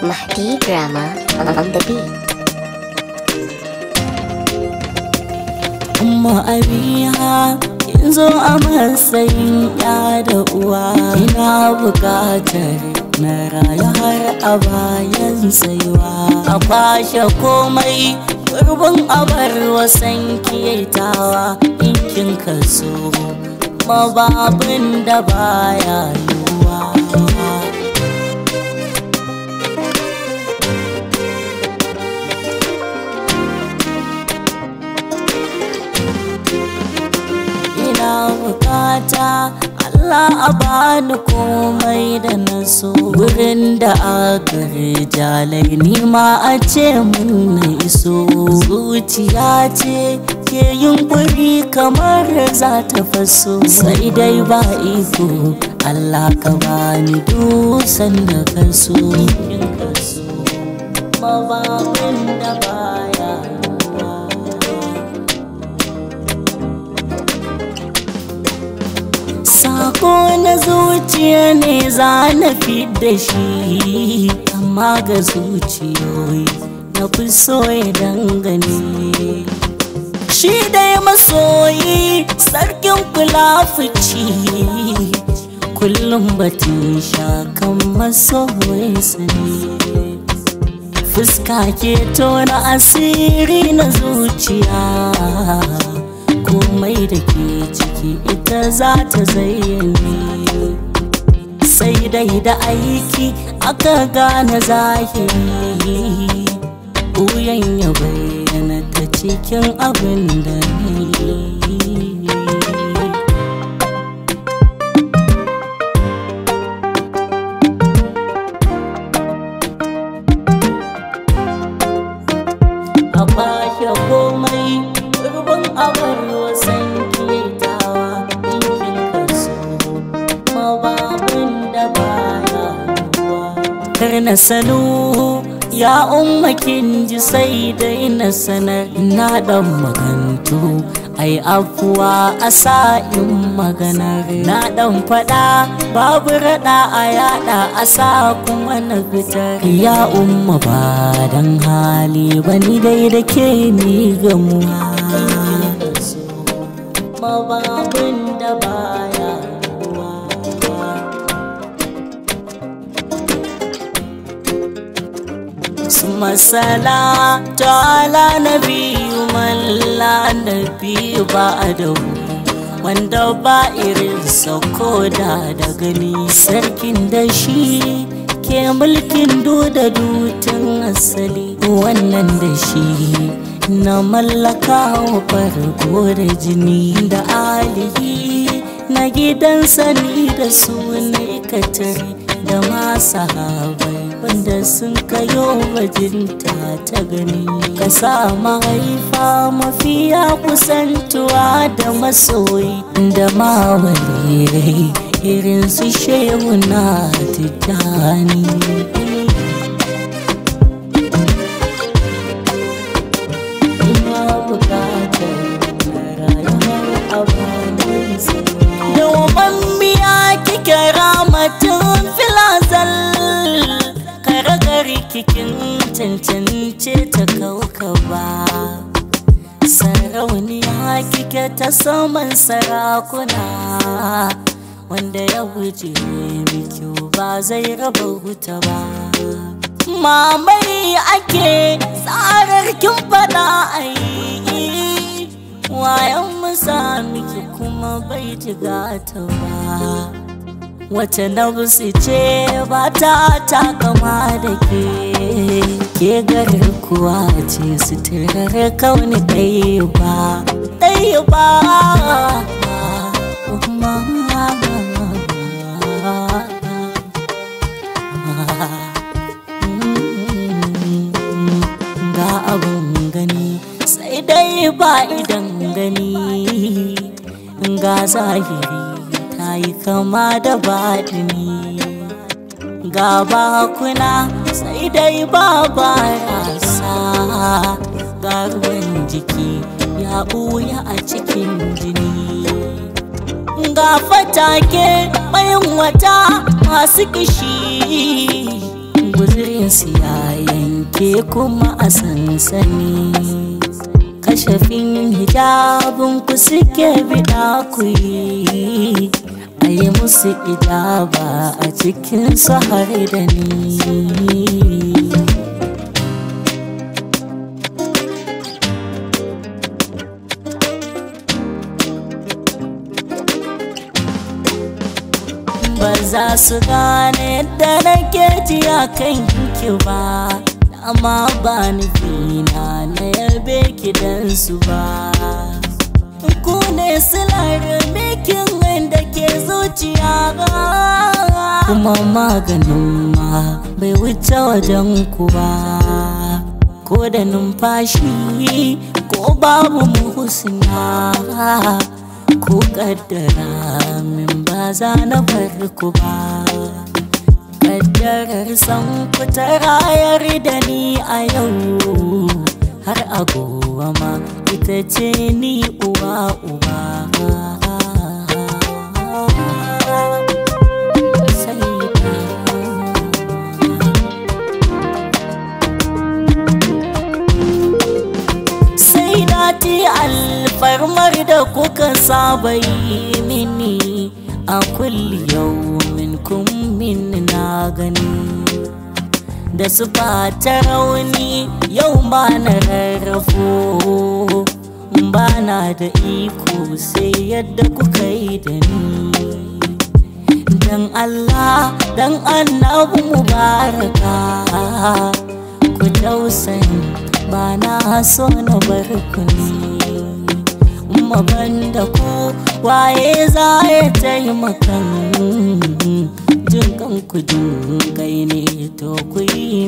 Mahdi Drama on the beat. Ummah Abiha kin zo a matsayin ya da uwa, ina buƙatar na rayu har a bayan tsayuwa. A kwashe komai gurbin abar wasan kiyatawa, in kin kaso mababin da baya yiwuwa. Bukata Allah a bani komai da na so, wurin da aka rijalai nima a ce mun na iso. Zuciya ce ke yunkuri kamar za ta faso, sai dai ba iko Allah ka bani dusan da ka so. Mababin da baya sako na zuciya ne za na fi da shi, amma ga zuciyoyi na fi so ya dangane. Shi dai masoyi sarkin kulafuci, kullum batun shakan masoyinsa ne. Fuska ke tona asiri na zuciya, komai da ke ciki ita za ta zayyane. Sai dai da aiki aka gane zahiri, ɓuyan ya bayyana ta cikin abin da ni. A bashe komai gurbin abar wasan ketawa, in kin kaso mababin da baya ruwa. Kar na sanu ya umma kin ji sai dai na sanar, na dan magantu ai afuwa a sa'in maganar. Na dan faɗa babu raɗa a yaɗa a sa kuma na fitar. Ya umma ba dan hali bani dai da ke ni gamuwa, mababin da baya ruwa. Masala ta'ala nabiyu malla nabiyu ba da wanda ba irin sauko da gani. Sarkin da shi ke mulkin da dutun asali, wannan da shi na mallaka wa farko da jini. Da alihi na gidan sani da su na ikatari, da ma sahabai wanda sun kayo bajinta ta gani. Ka sa mahaifa mafiya kusantuwa da masoyi, da ma walirai irin su shehu na tijjani. Ina bukatar na rayuwar abaninsa, domin biya kike ramatin filazal. Karagari kikin cancance ta kaukaba, sarauniya kike ta saman sarakuna. Wanda ya wuce miki ba zai raba wuta ba. Mamai ake tsarar kin fada ai, wayan musa miki kuma bai jigata ba. Wace nafsi ce ba ta takama da ke garkuwa ce suturar kauni ɗaya ba. Ga abun gani sai dai ba idan gani, ga zahiri ta yi kama da baɗini. Ga bakuna sai dai ba barasa, ga ruwan jiki ya ɓuya a cikin jini. Ga fatake bayan wata masu kishi, guzurinsu ya yanke kuma a sansani, kashafin hijabin ku suke bida ku yi, a yi musu ijaba a cikin su har da ni. Ba za su gane yadda nake ji a kan ki ba, amma ba nufina na yabe ki dan su ba. Ku ne silar bikin da ke zuciya ba, kuma maganin ma bai wuce wajen ku ba. Ko da numfashi ko babu mu husna, ko kaddara min ba za na bar ku ba. Kaddarar san ku ta rayar da ni a yau har a gobe ma, ita ce ni uwa uba. Alfarmar da kuka saba yi mini a kulli yaumin kun min na gani, da su fata rauni yau ba na rarrafo, ba na da iko sai yadda kuka yi da ni. Dan Allah dan annabi mubaraka ku tausayin, ba na so na bar ku ne. Banda ku waye za ya taimaka, jin kanku jin kai ne to ku yi